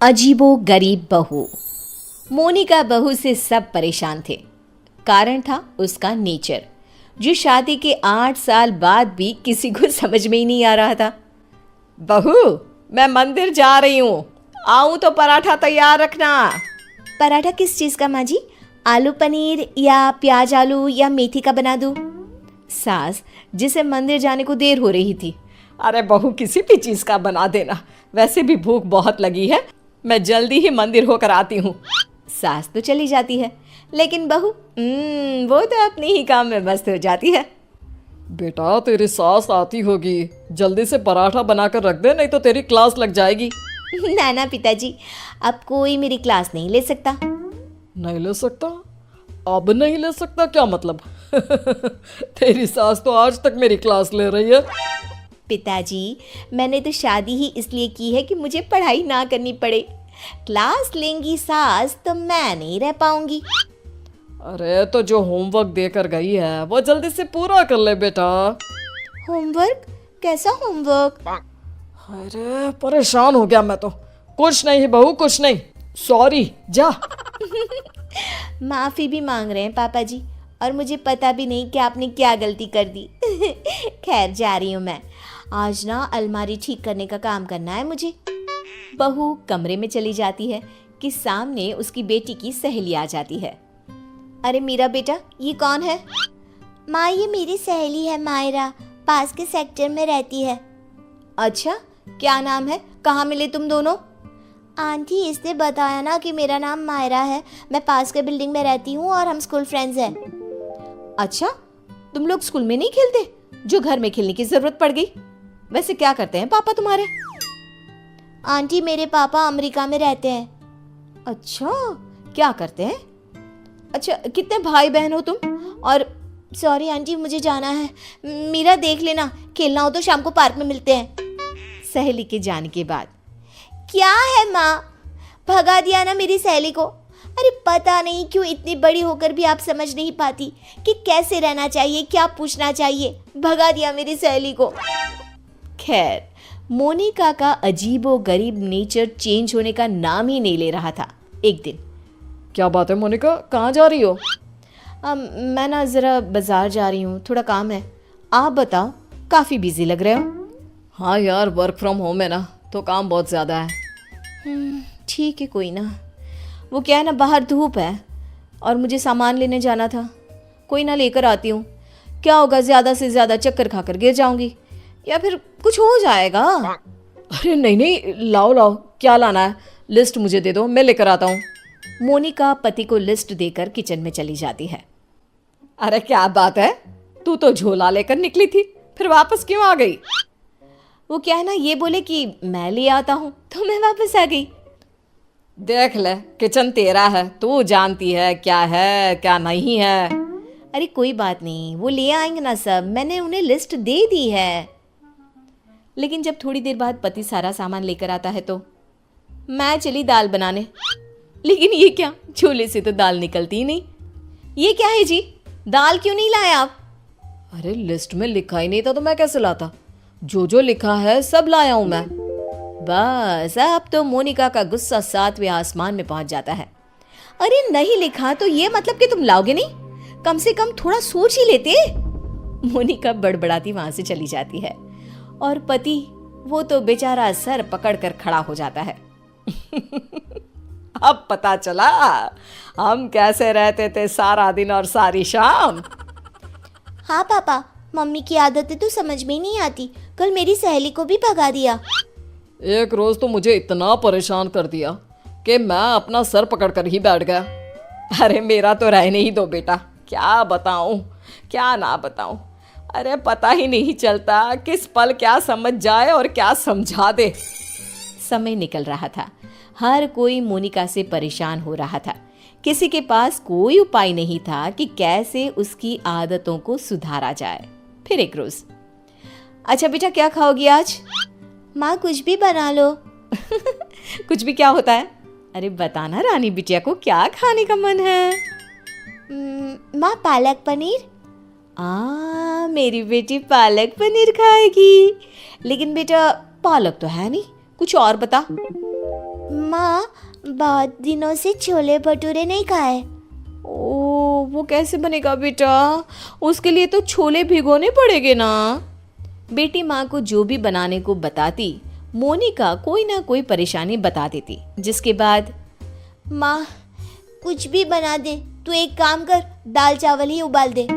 अजीबो गरीब बहू। मोनिका बहू से सब परेशान थे। कारण था उसका नेचर, जो शादी के 8 साल बाद भी किसी को समझ में ही नहीं आ रहा था। बहू, मैं मंदिर जा रही हूँ, आऊँ तो पराठा तैयार रखना। पराठा किस चीज़ का माँ जी? आलू पनीर या प्याज आलू या मेथी का बना दूँ? सास, जिसे मंदिर जाने को देर हो रही थी। अरे बहू, किसी भी चीज़ का बना देना, वैसे भी भूख बहुत लगी है, मैं जल्दी ही मंदिर होकर आती हूँ। सास तो चली जाती है, लेकिन बहू वो तो अपने ही काम में मस्त हो जाती है। बेटा, तेरी सास आती होगी, जल्दी से पराठा बनाकर रख दे, नहीं तो तेरी क्लास लग जाएगी। ना ना पिताजी, अब कोई मेरी क्लास नहीं ले सकता। नहीं ले सकता? अब नहीं ले सकता क्या मतलब? तेरी सास तो आज तक मेरी क्लास ले रही है। पिताजी, मैंने तो शादी ही इसलिए की है कि मुझे पढ़ाई ना करनी पड़े। क्लास लेंगी सास तो मैं नहीं रह पाऊंगी। अरे तो जो होमवर्क देकर गई है वो जल्दी से पूरा कर ले बेटा। होमवर्क? कैसा होमवर्क? अरे परेशान हो गया मैं तो। कुछ नहीं बहू, कुछ नहीं, सॉरी, जा। माफ़ी भी मांग रहे हैं पापा जी, और मुझे पता भी नहीं कि आपने क्या गलती कर दी। खैर, जा रही हूँ मैं। आज ना अलमारी ठीक करने का काम करना है मुझे। बहू कमरे में चली जाती है कि सामने उसकी बेटी की सहेली आ जाती है। अरे मीरा बेटा, ये कौन है? माँ, ये मेरी सहेली है मायरा, पास के सेक्टर में रहती है। अच्छा, क्या नाम है? कहाँ मिले तुम दोनों? आंटी, इसने बताया ना कि मेरा नाम मायरा है, मैं पास के बिल्डिंग में रहती हूँ और हम स्कूल फ्रेंड्स हैं। अच्छा, तुम लोग स्कूल में नहीं खेलते, जो घर में खेलने की जरूरत पड़ गई? वैसे क्या करते हैं पापा तुम्हारे? आंटी, मेरे पापा अमेरिका में रहते हैं। अच्छा, क्या करते हैं? अच्छा, कितने भाई बहन हो तुम? और सॉरी आंटी, मुझे जाना है। मीरा, देख लेना, खेलना हो तो शाम को पार्क में मिलते हैं। सहेली के जाने के बाद क्या है माँ, भगा दिया ना मेरी सहेली को। अरे पता नहीं क्यों इतनी बड़ी होकर भी आप समझ नहीं पाती कि कैसे रहना चाहिए, क्या पूछना चाहिए। भगा दिया मेरी सहेली को। खैर, मोनिका का अजीबो गरीब नेचर चेंज होने का नाम ही नहीं ले रहा था। एक दिन, क्या बात है मोनिका, कहाँ जा रही हो? मैं ना ज़रा बाज़ार जा रही हूँ, थोड़ा काम है। आप बताओ, काफ़ी बिजी लग रहे हो। हाँ यार, वर्क फ्रॉम होम है ना, तो काम बहुत ज़्यादा है। ठीक है, कोई ना। वो क्या है ना, बाहर धूप है और मुझे सामान लेने जाना था। कोई ना, लेकर आती हूँ। क्या होगा, ज़्यादा से ज़्यादा चक्कर खाकर गिर जाऊँगी या फिर कुछ हो जाएगा। अरे नहीं नहीं, लाओ लाओ, क्या लाना है? लिस्ट मुझे दे दो, मैं लेकर आता हूँ। मोनिका पति को लिस्ट देकर किचन में चली जाती है। अरे क्या बात है, तू तो झोला लेकर निकली थी, फिर वापस क्यों आ गई? वो क्या है ना, ये बोले कि मैं ले आता हूँ तो मैं वापस आ गई। देख ले, किचन तेरा है, तू जानती है क्या है क्या नहीं है। अरे कोई बात नहीं, वो ले आएंगे ना सब, मैंने उन्हें लिस्ट दे दी है। लेकिन जब थोड़ी देर बाद पति सारा सामान लेकर आता है तो मैं चली दाल बनाने। लेकिन ये क्या, झोले से तो दाल निकलती ही नहीं। ये क्या है जी, दाल क्यों नहीं लाए आप? अरे लिस्ट में लिखा ही नहीं था तो मैं कैसे लाता? जो लिखा है सब लाया हूं मैं। बस अब तो मोनिका का गुस्सा 7वें आसमान में पहुंच जाता है। अरे नहीं लिखा तो ये मतलब कि तुम लाओगे नहीं? कम से कम थोड़ा सोच ही लेते। मोनिका बड़बड़ाती वहां से चली जाती है और पति, वो तो बेचारा सर पकड़कर खड़ा हो जाता है। अब पता चला हम कैसे रहते थे सारा दिन और सारी शाम। हाँ पापा, मम्मी की आदतें तो समझ में नहीं आती। कल मेरी सहेली को भी भगा दिया। एक रोज तो मुझे इतना परेशान कर दिया कि मैं अपना सर पकड़कर ही बैठ गया। अरे मेरा तो रहने ही दो बेटा, क्या बताऊं क्या ना बताऊं। अरे पता ही नहीं चलता किस पल क्या समझ जाए और क्या समझा दे। समय निकल रहा था, हर कोई मोनिका से परेशान हो रहा था। किसी के पास कोई उपाय नहीं था कि कैसे उसकी आदतों को सुधारा जाए। फिर एक रोज, अच्छा बेटा, क्या खाओगी आज? माँ, कुछ भी बना लो। कुछ भी क्या होता है? अरे बताना रानी बिटिया को क्या खाने का मन है। माँ, पालक पनीर। मेरी बेटी पालक पनीर खाएगी। लेकिन बेटा पालक तो है नहीं, कुछ और बता। माँ, बहुत दिनों से छोले भटूरे नहीं खाए। ओ, वो कैसे बनेगा बेटा? उसके लिए तो छोले भिगोने पड़ेंगे ना। बेटी माँ को जो भी बनाने को बताती, मोनिका कोई ना कोई परेशानी बता देती, जिसके बाद माँ कुछ भी बना दे, तू एक काम कर, दाल चावल ही उबाल दे।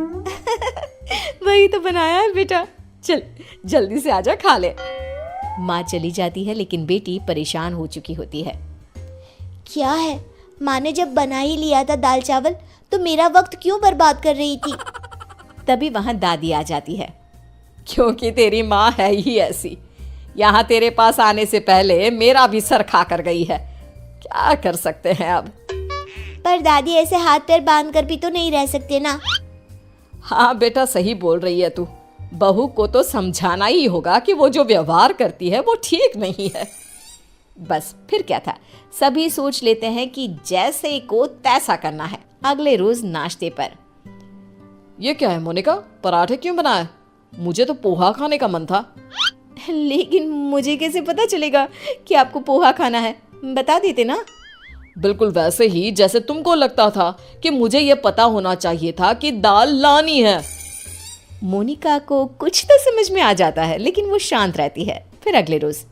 वही तो बनाया है बेटा, चल जल्दी से आजा खा ले। माँ चली जाती है, लेकिन बेटी परेशान हो चुकी होती है। क्या है, माँ ने जब बना ही लिया था दाल चावल, तो मेरा वक्त क्यों बर्बाद कर रही थी? तभी वहां दादी आ जाती है। क्योंकि तेरी माँ है ही ऐसी, यहाँ तेरे पास आने से पहले मेरा भी सर खा कर गई है। क्या कर सकते हैं अब। पर दादी, ऐसे हाथ पैर बांध कर भी तो नहीं रह सकते ना। हाँ बेटा, सही बोल रही है तू। बहू को तो समझाना ही होगा कि वो जो व्यवहार करती है वो ठीक नहीं है। बस फिर क्या था, सभी सोच लेते हैं कि जैसे को तैसा करना है। अगले रोज नाश्ते पर, ये क्या है मोनिका, पराठे क्यों बनाए? मुझे तो पोहा खाने का मन था। लेकिन मुझे कैसे पता चलेगा कि आपको पोहा खाना है? बता देते ना। बिल्कुल वैसे ही जैसे तुमको लगता था कि मुझे ये पता होना चाहिए था कि दाल लानी है। मोनिका को कुछ तो समझ में आ जाता है, लेकिन वो शांत रहती है। फिर अगले रोज,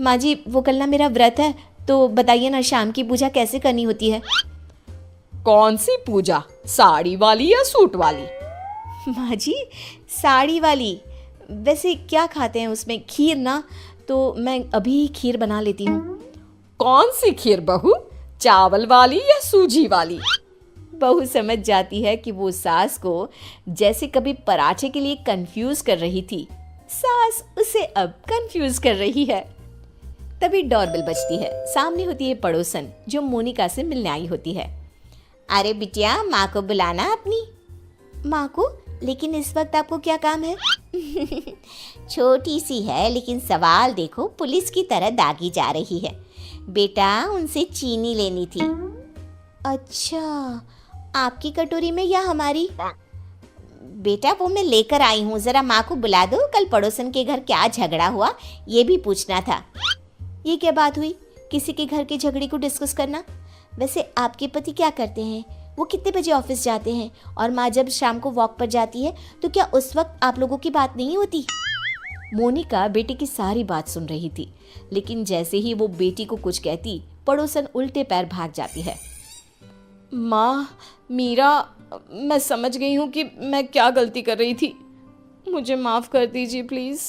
माँ जी, वो कल ना मेरा व्रत है, तो बताइए ना शाम की पूजा कैसे करनी होती है? कौन सी पूजा, साड़ी वाली या सूट वाली? माँ जी, साड़ी वाली। वैसे क्या खाते हैं उसमें? खीर ना, तो मैं अभी खीर बना लेती हूँ। कौन सी खीर बहू, चावल वाली या सूजी वाली? बहू समझ जाती है कि वो सास को जैसे कभी पराठे के लिए कंफ्यूज कर रही थी, सास उसे अब कंफ्यूज कर रही है। तभी डोरबेल बजती है। सामने होती है पड़ोसन, जो मोनिका से मिलने आई होती है। अरे बिटिया, माँ को बुलाना अपनी। माँ को? लेकिन इस वक्त आपको क्या काम है? छोटी सी है, लेकिन सवाल देखो, पुलिस की तरह दागी जा रही है। बेटा, उनसे चीनी लेनी थी। अच्छा, आपकी कटोरी में या हमारी? बेटा, वो मैं लेकर आई हूँ, जरा माँ को बुला दो। कल पड़ोसन के घर क्या झगड़ा हुआ, ये भी पूछना था। ये क्या बात हुई, किसी के घर के झगड़े को डिस्कस करना? वैसे आपके पति क्या करते हैं? वो कितने बजे ऑफिस जाते हैं? और माँ जब शाम को वॉक पर जाती है, तो क्या उस वक्त आप लोगों की बात नहीं होती? मोनिका बेटी की सारी बात सुन रही थी, लेकिन जैसे ही वो बेटी को कुछ कहती, पड़ोसन उल्टे पैर भाग जाती है। माँ, मीरा, मैं समझ गई हूँ कि मैं क्या गलती कर रही थी। मुझे माफ़ कर दीजिए प्लीज़।